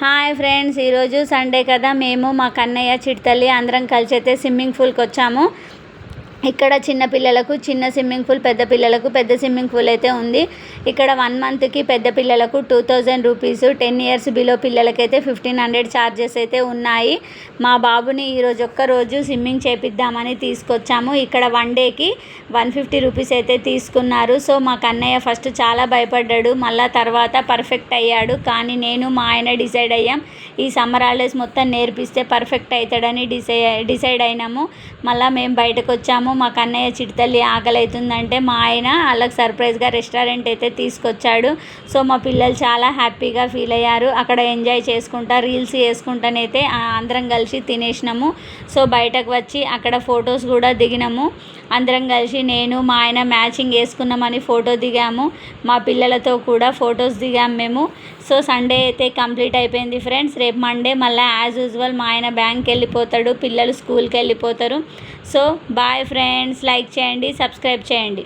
Hi friends, ఈరోజు Sunday కదా. మేము మా కన్నయ్య చిట్తల్లి అందరం కలిసి అయితే స్విమ్మింగ్ పూల్కి వచ్చాము. ఇక్కడ చిన్న పిల్లలకు చిన్న స్విమ్మింగ్ పూల్, పెద్ద పిల్లలకు పెద్ద స్విమ్మింగ్ పూల్ అయితే ఉంది. ఇక్కడ 1 మంత్కి పెద్ద పిల్లలకు 2000 రూపీస్, 10 ఇయర్స్ బిలో పిల్లలకైతే 1500 ఛార్జెస్ అయితే ఉన్నాయి. మా బాబుని ఈరోజు ఒక్కరోజు స్విమ్మింగ్ చేపిద్దామని తీసుకొచ్చాము. ఇక్కడ 1 డేకి 150 రూపీస్ అయితే తీసుకున్నారు. సో మా కన్నయ్య ఫస్ట్ చాలా భయపడ్డాడు, మళ్ళీ తర్వాత పర్ఫెక్ట్ అయ్యాడు. కానీ నేను మా ఆయన డిసైడ్ అయ్యాం, ఈ సమ్మర్ హాలిడేస్ మొత్తం నేర్పిస్తే పర్ఫెక్ట్ అవుతాడని డిసైడ్ అయినాము. మళ్ళీ మేము బయటకు వచ్చాము. మా కన్నయ్య చిట్తల్లి ఆకలి అవుతుందంటే మా ఆయన వాళ్ళకి సర్ప్రైజ్గా రెస్టారెంట్ అయితే తీసుకొచ్చాడు. సో మా పిల్లలు చాలా హ్యాపీగా ఫీల్ అయ్యారు. అక్కడ ఎంజాయ్ చేసుకుంటా రీల్స్ చేసుకుంటానైతే అందరం కలిసి తినేసినాము. సో బయటకు వచ్చి అక్కడ ఫొటోస్ కూడా దిగినాము. అందరం కలిసి నేను మా ఆయన మ్యాచింగ్ వేసుకున్నామని ఫోటో దిగాము. మా పిల్లలతో కూడా ఫొటోస్ దిగాము మేము. సో సండే అయితే కంప్లీట్ అయిపోయింది ఫ్రెండ్స్. రేపు మండే మళ్ళీ యాజ్ యూజువల్ మా ఆయన బ్యాంక్కి వెళ్ళిపోతాడు, పిల్లలు స్కూల్కి వెళ్ళిపోతారు. సో బాయ్ ఫ్రెండ్స్, లైక్ చేయండి, సబ్స్క్రైబ్ చేయండి.